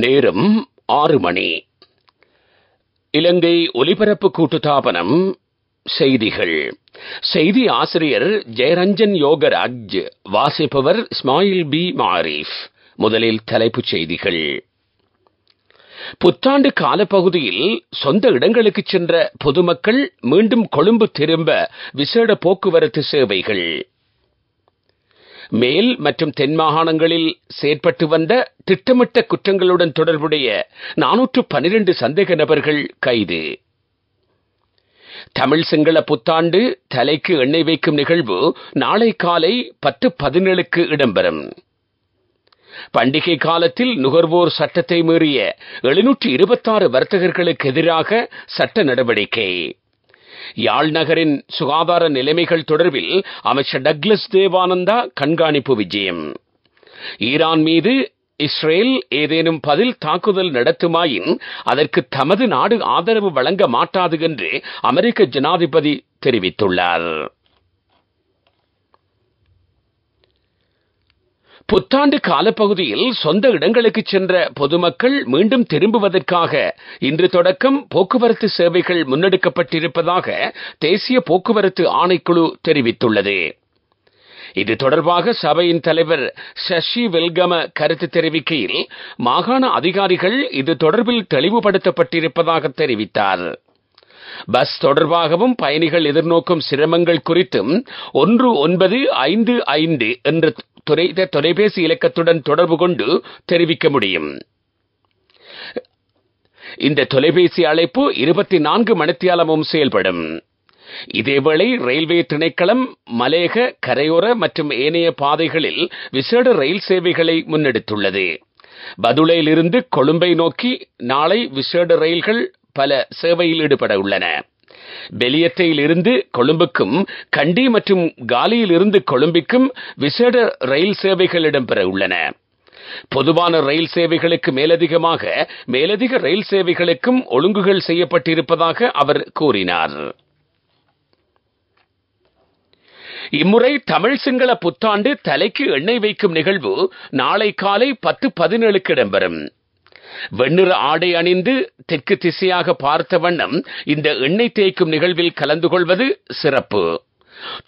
நேரம் 6 மணி. இலங்கை ஒலிபரப்பு கூட்டுத்தாபனம் செய்திகள். செய்தி ஆசிரியர் ஜெயரஞ்சன் யோகராஜ். வாசிப்பவர் இஸ்மாயில் பி மாரிஃப். முதலில் தலைப்புச் செய்திகள். புத்தாண்டு காலப்பகுதியில் சொந்த இடங்களுக்கு சென்ற பொதுமக்கள் மீண்டும் கொழும்பு திரும்ப விசேட போக்குவரத்து சேவைகள். மேல் மற்றும் தென் மாகாணங்களில் செயற்பட்டு வந்த திட்டமிட்ட குற்றங்களுடன் தொடர்புடைய 412 சந்தேக நபர்கள் கைது. தமிழ் சிங்கள புத்தாண்டு தலைக்கு எண்ணெய் வைக்கும் நிகழ்வு நாளை காலை 10:17க்கு இடம்பெறும். பண்டிகை காலத்தில் நுகர்வோர் சட்டத்தை மீறிய 726 வர்த்தகர்களுக்கு எதிராக சட்ட நடவடிக்கை. யாழ் நகரின் சுகாதார நிலைமைகள் தொடர்பில் அமைச்சர் டக்ளஸ் தேவானந்தா கண்காணிப்பு விஜயம். ஈரான் மீது இஸ்ரேல் ஏதேனும் பதில் தாக்குதல் நடத்துமாயின் அதற்கு தமது நாடு ஆதரவு வழங்க மாட்டாது என்று அமெரிக்க ஜனாதிபதி தெரிவித்துள்ளார். புத்தாண்டு காலப்பகுதியில் சொந்த இடங்களுக்கு சென்ற பொதுமக்கள் மீண்டும் திரும்புவதற்காக இன்று தொடக்கம் போக்குவரத்து சேவைகள் முன்னெடுக்கப்பட்டிருப்பதாக தேசிய போக்குவரத்து ஆணைக்குழு தெரிவித்துள்ளது. இது தொடர்பாக சபையின் தலைவர் சசி வெல்கம கருத்து தெரிவிக்கையில் மாகாண அதிகாரிகள் இது தொடர்பில் தெளிவுபடுத்தப்பட்டிருப்பதாக தெரிவித்தார். பஸ் தொடர்பாகவும் பயணிகள் எதிர்நோக்கும் சிரமங்கள் குறித்தும் 1955 என்ற தொலைபேசி இலக்கத்துடன் தொடர்பு கொண்டு தெரிவிக்க முடியும். இந்த தொலைபேசி அழைப்பு 24 மணித்தியாலமும் செயல்படும். இதேவேளை ரயில்வே திணைக்களம் மலேக கரையோர மற்றும் ஏனைய பாதைகளில் விசேட ரயில் சேவைகளை முன்னெடுத்துள்ளது. பதுளையிலிருந்து கொழும்பை நோக்கி நாளை விசேட ரயில்கள் பல சேவையில் ஈடுபட உள்ளன. பெலியத்தையில் இருந்து கொழும்புக்கும் கண்டி மற்றும் காலியில் இருந்து கொழும்பிற்கும் விசேட ரயில் சேவைகள் இடம்பெற உள்ளன. பொதுவான ரயில் சேவைகளுக்கு மேலதிக ரயில் சேவைகளுக்கும் ஒழுங்குகள் செய்யப்பட்டிருப்பதாக அவர் கூறினார். இம்முறை தமிழ் சிங்கள புத்தாண்டு தலைக்கு எண்ணெய் வைக்கும் நிகழ்வு நாளை காலை 10:17க்கு இடம்பெறும். வெண்ணிற ஆடை அணிந்து தெற்கு திசையாக பார்த்த வண்ணம் இந்த எண்ணெய் தேய்க்கும் நிகழ்வில் கலந்து கொள்வது சிறப்பு.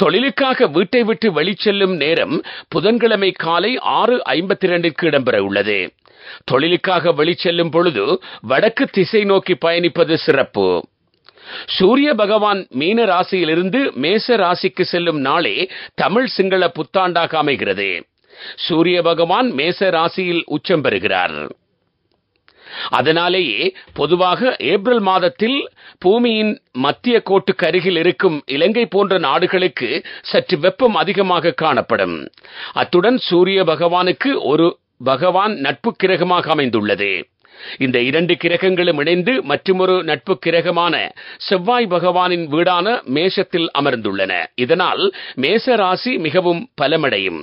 தொழிலுக்காக வீட்டை விட்டு வெளிச்செல்லும் நேரம் புதன்கிழமை காலை 6:52க்கு இடம்பெற உள்ளது. தொழிலுக்காக வெளிச்செல்லும் பொழுது வடக்கு திசை நோக்கி பயணிப்பது சிறப்பு. சூரிய பகவான் மீன ராசியிலிருந்து மேச ராசிக்கு செல்லும் நாளே தமிழ் சிங்கள புத்தாண்டாக அமைகிறது. சூரிய பகவான் மேச ராசியில் உச்சம் பெறுகிறார். அதனாலேயே பொதுவாக ஏப்ரல் மாதத்தில் பூமியின் மத்திய கோட்டுக்கு அருகில் இருக்கும் இலங்கை போன்ற நாடுகளுக்கு சற்று வெப்பம் அதிகமாக காணப்படும். அத்துடன் சூரிய பகவானுக்கு ஒரு பகவான் நட்பு கிரகமாக அமைந்துள்ளது. இந்த 2 கிரகங்களும் இணைந்து மற்றொரு நட்பு கிரகமான செவ்வாய் பகவானின் வீடான மேஷத்தில் அமர்ந்துள்ளன. இதனால் மேச ராசி மிகவும் பலமடையும்.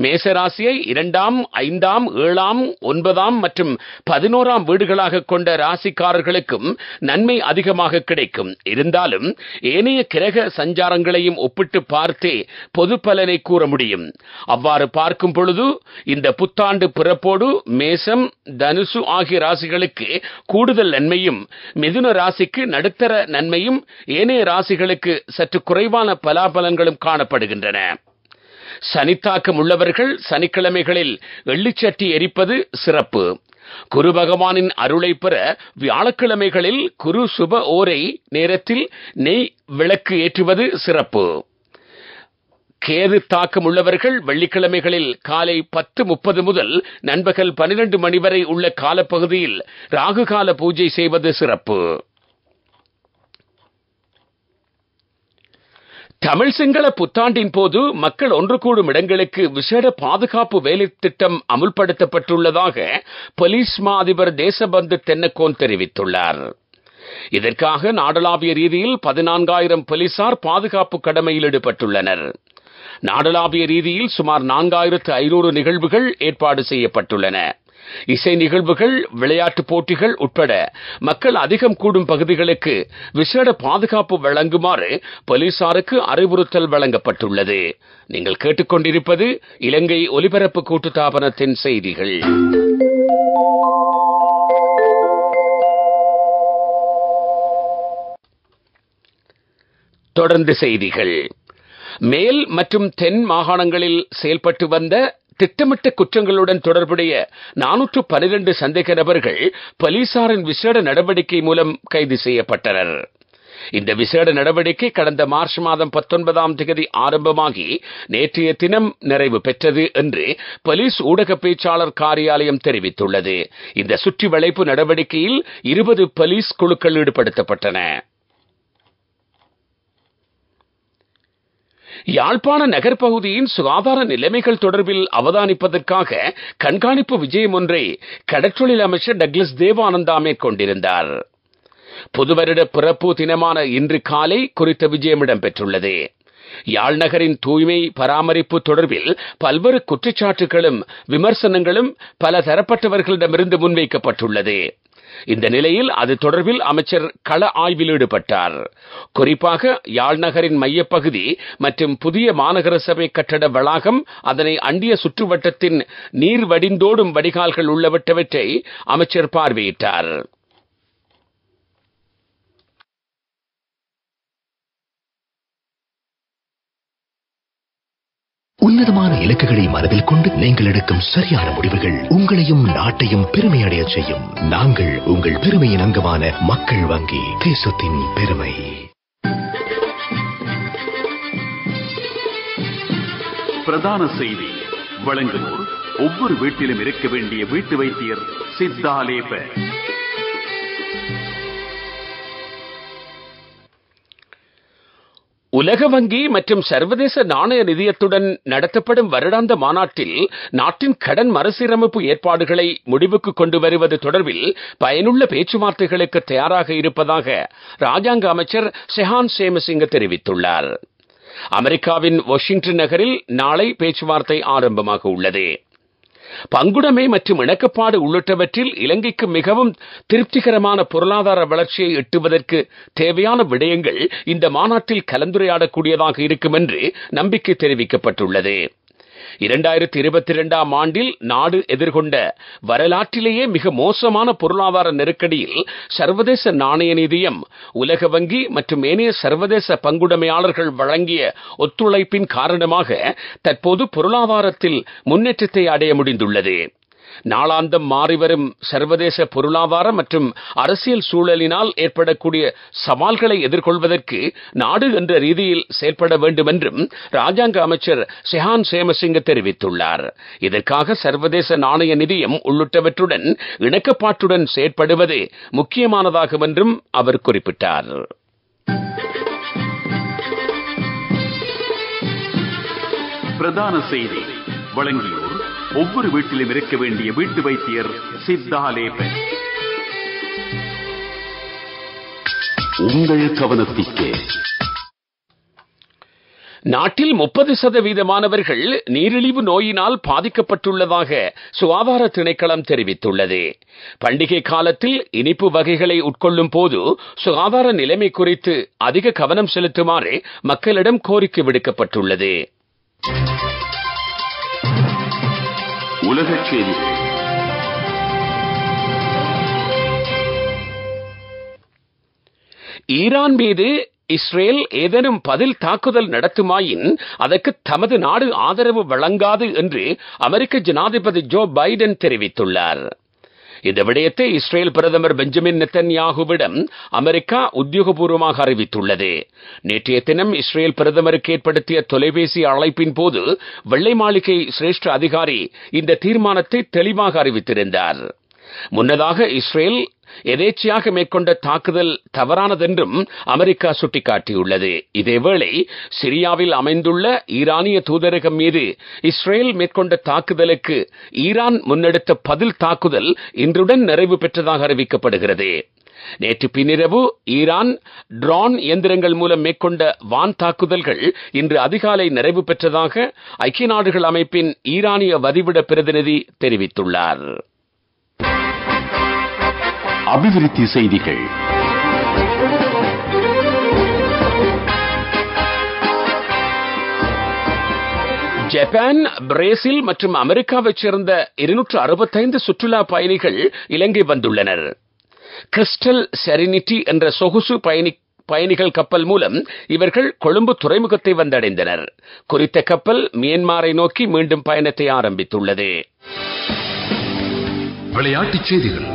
மேசராசியை 2ஆம், 5ஆம், 7ஆம், 9ஆம் மற்றும் 11ஆம் வீடுகளாக கொண்ட ராசிக்காரர்களுக்கும் நன்மை அதிகமாக கிடைக்கும். இருந்தாலும் ஏனைய கிரக சஞ்சாரங்களையும் ஒப்பிட்டு பார்த்தே பொது பலனை கூற முடியும். அவ்வாறு பார்க்கும் பொழுது இந்த புத்தாண்டு பிறப்போடு மேசம், தனுசு ஆகிய ராசிகளுக்கு கூடுதல் நன்மையும், மிதுன ராசிக்கு நடுத்தர நன்மையும், ஏனைய ராசிகளுக்கு சற்று குறைவான பலாபலன்களும் காணப்படுகின்றன. சனித்தாக்கம் உள்ளவர்கள் சனிக்கிழமைகளில் எள்ளுச்சட்டி எரிப்பது சிறப்பு. குரு பகவானின் அருளை பெற வியாழக்கிழமைகளில் குரு சுப ஓரை நேரத்தில் நெய் விளக்கு ஏற்றுவது சிறப்பு. கேது தாக்கம் உள்ளவர்கள் வெள்ளிக்கிழமைகளில் காலை 10:30 முதல் நண்பகல் 12 மணி வரை உள்ள காலப்பகுதியில் ராகுகால பூஜை செய்வது சிறப்பு. தமிழ் சிங்கள புத்தாண்டின் போது மக்கள் ஒன்று கூடும் இடங்களுக்கு விசேட பாதுகாப்பு வேலை திட்டம் அமுல்படுத்தப்பட்டுள்ளதாக போலீஸ் மா அதிபர் தேசபந்து தென்னக்கோன் தெரிவித்துள்ளார். இதற்காக நாடளாவிய ரீதியில் 14,000 போலீசார் பாதுகாப்பு கடமையில் ஈடுபட்டுள்ளனர். நாடளாவிய ரீதியில் சுமார் 4,500 நிகழ்வுகள் ஏற்பாடு செய்யப்பட்டுள்ளன. இசை நிகழ்வுகள், விளையாட்டுப் போட்டிகள் உட்பட மக்கள் அதிகம் கூடும் பகுதிகளுக்கு விசேட பாதுகாப்பு வழங்குமாறு போலீசாருக்கு அறிவுறுத்தல் வழங்கப்பட்டுள்ளது. நீங்கள் கேட்டுக்கொண்டிருப்பது இலங்கை ஒலிபரப்பு கூட்டுத்தாபனத்தின் செய்திகள். தொடர்ந்து செய்திகள். மேல் மற்றும் தென் மாகாணங்களில் செயல்பட்டு வந்த திட்டமிட்ட குற்றங்களுடன் தொடர்புடைய 412 சந்தேக நபர்கள் போலீசாரின் விசேட நடவடிக்கை மூலம் கைது செய்யப்பட்டனர். இந்த விசேட நடவடிக்கை கடந்த மார்ச் மாதம் 19ஆம் தேதி ஆரம்பமாகி நேற்றைய தினம் நிறைவு பெற்றது என்று போலீஸ் ஊடக பேச்சாளர் காரியாலயம் தெரிவித்துள்ளது. இந்த சுற்றி வளைப்பு நடவடிக்கையில் 20 போலீஸ் குழுக்கள் ஈடுபடுத்தப்பட்டன. யாழ்ப்பாண நகர்பகுதியின் சுகாதார நிலைமைகள் தொடர்பில் அவதானிப்பதற்காக கண்காணிப்பு விஜயம் ஒன்றை கடற்றொழில் அமைச்சர் டக்ளஸ் தேவானந்தா மேற்கொண்டிருந்தார். புதுவருட பிறப்பு தினமான இன்று காலை குறித்த விஜயம் இடம்பெற்றுள்ளது. யாழ் நகரின் தூய்மை பராமரிப்பு தொடர்பில் பல்வேறு குற்றச்சாட்டுகளும் விமர்சனங்களும் பல தரப்பட்டவர்களிடமிருந்து முன்வைக்கப்பட்டுள்ளது. இந்த நிலையில் அது தொடர்பில் அமைச்சர் கள ஆய்வில் ஈடுபட்டார். குறிப்பாக யாழ் நகரின் மையப்பகுதி மற்றும் புதிய மாநகர சபை கட்டட வளாகம், அதனை அண்டிய சுற்றுவட்டத்தின் நீர் வடிந்தோடும் வடிகால்கள் உள்ளவற்றவற்றை அமைச்சர் பார்வையிட்டார். உன்னதமான இலக்குகளை மனதில் கொண்டு நீங்கள் எடுக்கும் சரியான முடிவுகள் உங்களையும் நாட்டையும் பெருமையடைய செய்யும். நாங்கள் உங்கள் பெருமையின் அங்கமான மக்கள் வங்கி, தேசத்தின் பெருமை. பிரதான செய்தி வழங்குவோர் ஒவ்வொரு வீட்டிலும் இருக்க வேண்டிய வீட்டு வைத்தியர் சித்தாலேப. உலக வங்கி மற்றும் சர்வதேச நாணய நிதியத்துடன் நடத்தப்படும் வருடாந்த மாநாட்டில் நாட்டின் கடன் மறுசீரமைப்பு ஏற்பாடுகளை முடிவுக்கு கொண்டு வருவது தொடர்பில் பயனுள்ள பேச்சுவார்த்தைகளுக்கு தயாராக இருப்பதாக ராஜாங்க அமைச்சர் ஷெஹான் சேமசிங்க தெரிவித்துள்ளார். அமெரிக்காவின் வாஷிங்டன் நகரில் நாளை பேச்சுவார்த்தை ஆரம்பமாக உள்ளது. பங்குடைமை மற்றும் இணக்கப்பாடு உள்ளிட்டவற்றில் இலங்கைக்கு மிகவும் திருப்திகரமான பொருளாதார வளர்ச்சியை எட்டுவதற்கு தேவையான விடயங்கள் இந்த மாநாட்டில் கலந்துரையாடக்கூடியதாக இருக்கும் என்று நம்பிக்கை தெரிவிக்கப்பட்டுள்ளது. 2022ஆம் ஆண்டில் நாடு எதிர்கொண்ட வரலாற்றிலேயே மிக மோசமான பொருளாதார நெருக்கடியில் சர்வதேச நாணய நிதியம், உலக வங்கி மற்றும் ஏனைய சர்வதேச பங்குடைமையாளர்கள் வழங்கிய ஒத்துழைப்பின் காரணமாக தற்போது பொருளாதாரத்தில் முன்னேற்றத்தை அடைய முடிந்துள்ளது. நாளாந்தம் மாறிவரும் சர்வதேச பொருளாதார மற்றும் அரசியல் சூழலினால் ஏற்படக்கூடிய சவால்களை எதிர்கொள்வதற்கு நாடு என்ற ரீதியில் செயல்பட வேண்டும் என்றும் ராஜாங்க அமைச்சர் ஷெஹான் சேமசிங்க தெரிவித்துள்ளார். இதற்காக சர்வதேச நாணய நிதியம் உள்ளிட்டவற்றுடன் இணக்கப்பாட்டுடன் செயற்படுவது முக்கியமானதாகும் என்றும் அவர் குறிப்பிட்டார். பிரதான செய்தி வழங்கியோர் ஒவ்வொரு வீட்டிலும் இருக்க வேண்டிய வீட்டு வைத்தியர் சித்தாலேப. உங்கள் கவனத்திற்கு நாட்டில் 30% நீரிழிவு நோயினால் பாதிக்கப்பட்டுள்ளதாக சுகாதார திணைக்களம் தெரிவித்துள்ளது. பண்டிகை காலத்தில் இனிப்பு வகைகளை உட்கொள்ளும் போது சுகாதார நிலைமை குறித்து அதிக கவனம் செலுத்துமாறு மக்களிடம் கோரிக்கை விடுக்கப்பட்டுள்ளது. உலகச் செய்தி. ஈரான் மீது இஸ்ரேல் ஏதேனும் பதில் தாக்குதல் நடத்துமாயின் அதற்கு தமது நாடு ஆதரவு வழங்காது என்று அமெரிக்க ஜனாதிபதி ஜோ பைடன் தெரிவித்துள்ளார். இந்த விடயத்தை இஸ்ரேல் பிரதமர் பெஞ்சமின் நெத்தன்யாகுவிடம் அமெரிக்கா உத்தியோகபூர்வமாக அறிவித்துள்ளது. நேற்றைய தினம் இஸ்ரேல் பிரதமருக்கு ஏற்படுத்திய தொலைபேசி அழைப்பின் போது வெள்ளை மாளிகை சிரேஷ்ட அதிகாரி இந்த தீர்மானத்தை தெளிவாக அறிவித்திருந்தார். முன்னதாக இஸ்ரேல் எதேச்சையாக மேற்கொண்ட தாக்குதல் தவறானதென்றும் அமெரிக்கா சுட்டிக்காட்டியுள்ளது. இதேவேளை சிரியாவில் அமைந்துள்ள ஈரானிய தூதரகம் மீது இஸ்ரேல் மேற்கொண்ட தாக்குதலுக்கு ஈரான் முன்னெடுத்த பதில் தாக்குதல் இன்றுடன் நிறைவு பெற்றதாக அறிவிக்கப்படுகிறது. நேற்று பின்னிரவு ஈரான் ட்ரோன் இயந்திரங்கள் மூலம் மேற்கொண்ட வான் தாக்குதல்கள் இன்று அதிகாலை நிறைவு பெற்றதாக ஐக்கிய நாடுகள் அமைப்பின் ஈரானிய வதிவிட பிரதிநிதி தெரிவித்துள்ளார். அபிவிருத்தி செய்திகள். ஜப்பான், பிரேசில் மற்றும் அமெரிக்காவைச் சேர்ந்த 265 சுற்றுலா பயணிகள் இலங்கை வந்துள்ளனர். கிறிஸ்டல் செரினிட்டி என்ற சொகுசு பயணிகள் கப்பல் மூலம் இவர்கள் கொழும்பு துறைமுகத்தை வந்தடைந்தனர். குறித்த கப்பல் மியான்மரை நோக்கி மீண்டும் பயணத்தை ஆரம்பித்துள்ளது. விளையாட்டுச் செய்திகள்.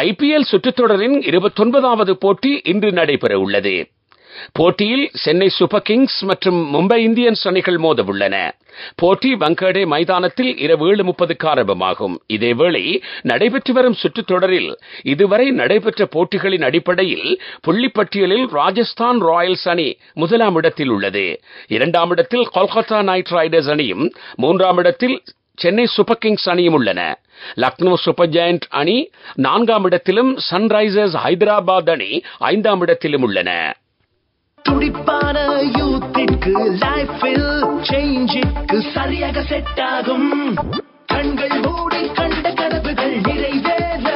ஐபிஎல் சுற்றுத்தொடரின் 29வது போட்டி இன்று நடைபெற உள்ளது. போட்டியில் சென்னை சூப்பர் கிங்ஸ் மற்றும் மும்பை இந்தியன்ஸ் அணிகள் மோத உள்ளன. போட்டி வங்கடே மைதானத்தில் இரவு 7:30 ஆரம்பமாகும். இதேவேளை நடைபெற்று வரும் சுற்றுத்தொடரில் இதுவரை நடைபெற்ற போட்டிகளின் அடிப்படையில் புள்ளிப்பட்டியலில் ராஜஸ்தான் ராயல்ஸ் அணி முதலாம் இடத்தில் உள்ளது. 2ஆம் இடத்தில் கொல்கத்தா நைட் ரைடர்ஸ் அணியும் 3ஆம் இடத்தில் சென்னை சூப்பர் கிங்ஸ் அணியும் உள்ளன. லக்னோ சூப்பர் ஜெயண்ட் அணி 4ஆம் இடத்திலும் சன்ரைசர்ஸ் ஹைதராபாத் அணி 5ஆம் இடத்திலும் உள்ளன. துடிப்பான யூத்திற்கு லைஃபில் சேஞ்சுக்கு சரியாக செட் ஆகும். கண்கள் மூடி கண்ட கனவுகள் நிறைவேற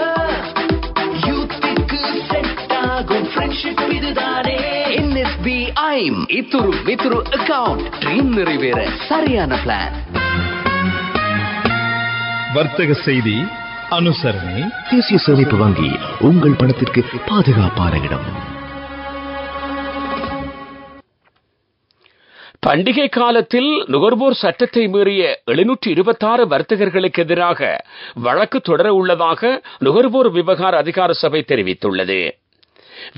யூத்திற்கு செட் ஆகும் ஃப்ரெண்ட்ஷிப் இதுதானே. NSBI இத்துரு வித்துரு அக்கவுண்ட் ட்ரீம் நிறைவேற சரியான பிளான். வர்த்தக செய்தி அனுசரணை. தேசிய சேமிப்பு வங்கி உங்கள் பணத்திற்கு பாதுகாப்பான இடம். பண்டிகை காலத்தில் நுகர்வோர் சட்டத்தை மீறிய 726 வர்த்தகர்களுக்கு எதிராக வழக்கு தொடர உள்ளதாக நுகர்வோர் விவகார அதிகார சபை தெரிவித்துள்ளது.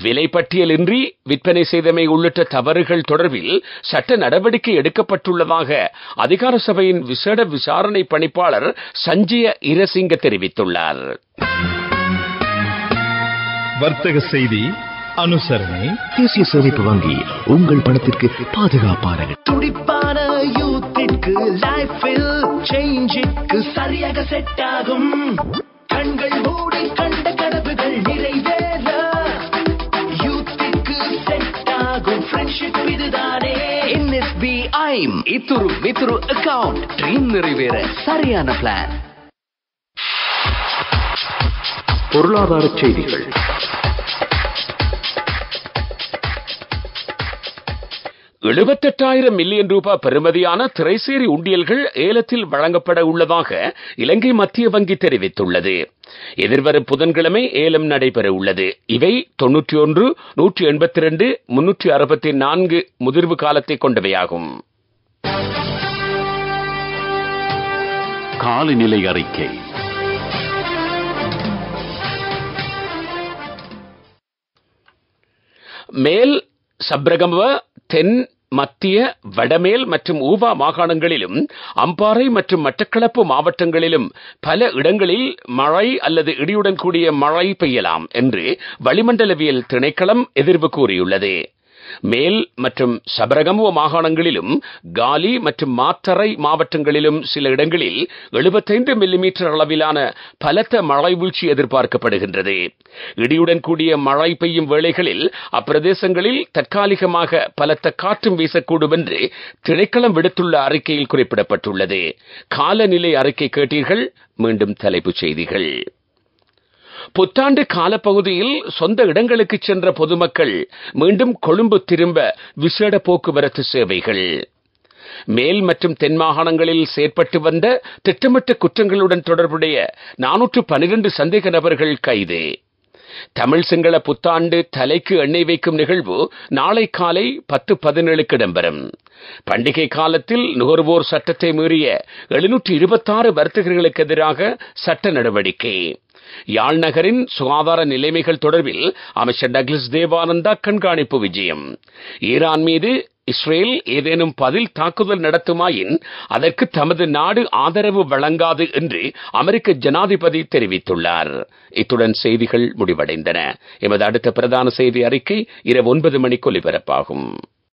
விலைப்பட்டியலின்றி விற்பனை செய்தமை உள்ளிட்ட தவறுகள் தொடர்பில் சட்ட நடவடிக்கை எடுக்கப்பட்டுள்ளதாக அதிகார சபையின் விசேட விசாரணை பணிப்பாளர் சஞ்சய இரசிங்க தெரிவித்துள்ளார். வர்த்தக செய்தி அனுசரணை. தேசிய சேமிப்பு வங்கி உங்கள் பணத்திற்கு பாதுகாப்பான இடம். துடிப்பான யூத்திற்கு லைஃபில் சேஞ்சுக்கு சரியாக செட் ஆகும். கண்கள் மூடி கண்ட கனவுகள் நிறைவேற யூத்திற்கு செட் ஆகும் ஃப்ரெண்ட்ஷிப் இதுதானே. NSBI இத்துரு வித்துரு அக்கவுண்ட் ட்ரீம் நிறைவேற சரியான பிளான். பொருளாதார செய்திகள். $78,000 மில்லியன் பெறுமதியான திரைசேரி உண்டியல்கள் ஏலத்தில் வழங்கப்பட உள்ளதாக இலங்கை மத்திய வங்கி தெரிவித்துள்ளது. எதிர்வரும் புதன்கிழமை ஏலம் நடைபெற உள்ளது. இவை 91, 182, 364 முதிர்வு காலத்தை கொண்டவையாகும். காலநிலை அறிக்கை. மேல் சப்ரகம, தென், மத்திய, வடமேல் மற்றும் ஊவா மாகாணங்களிலும் அம்பாறை மற்றும் மட்டக்களப்பு மாவட்டங்களிலும் பல இடங்களில் மழை அல்லது இடியுடன் கூடிய மழை பெய்யலாம் என்று வளிமண்டலவியல் திணைக்களம் எதிர்வு கூறியுள்ளது. மேல் மற்றும் சபரகமுவ மாகாணங்களிலும் காலி மற்றும் மாத்தறை மாவட்டங்களிலும் சில இடங்களில் 75 மில்லிமீட்டர் அளவிலான பலத்த மழை வீழ்ச்சி எதிர்பார்க்கப்படுகின்றது. இடியுடன் கூடிய மழை பெய்யும் வேளைகளில் அப்பிரதேசங்களில் தற்காலிகமாக பலத்த காற்றும் வீசக்கூடும் என்று திணைக்களம் விடுத்துள்ள அறிக்கையில் குறிப்பிடப்பட்டுள்ளது. காலநிலை அறிக்கை கேட்டீர்கள். மீண்டும் தலைப்புச் செய்திகள். புத்தாண்டு காலப்பகுதியில் சொந்த இடங்களுக்கு சென்ற பொதுமக்கள் மீண்டும் கொழும்பு திரும்ப விசேட போக்குவரத்து சேவைகள். மேல் மற்றும் தென் மாகாணங்களில் செயற்பட்டு வந்த திட்டமிட்ட குற்றங்களுடன் தொடர்புடைய 412 சந்தேக நபர்கள் கைது. தமிழ் சிங்கள புத்தாண்டு தலைக்கு எண்ணெய் வைக்கும் நிகழ்வு நாளை காலை 10:17 இடம்பெறும். பண்டிகை காலத்தில் நுகர்வோர் சட்டத்தை மீறிய 726 வர்த்தகர்களுக்கு எதிராக சட்ட நடவடிக்கை. யாழ் நகரின் சுகாதார நிலைமைகள் தொடர்பில் அமைச்சர் டக்ளஸ் தேவானந்தா கண்காணிப்பு விஜயம். ஈரான் மீது இஸ்ரேல் ஏதேனும் பதில் தாக்குதல் நடத்துமாயின் அதற்கு தமது நாடு ஆதரவு வழங்காது என்று அமெரிக்க ஜனாதிபதி தெரிவித்துள்ளார். இத்துடன் செய்திகள் முடிவடைந்தன. எமது அடுத்த பிரதான செய்தி அறிக்கை இரவு 9 மணிக்கு ஒலிபரப்பாகும்.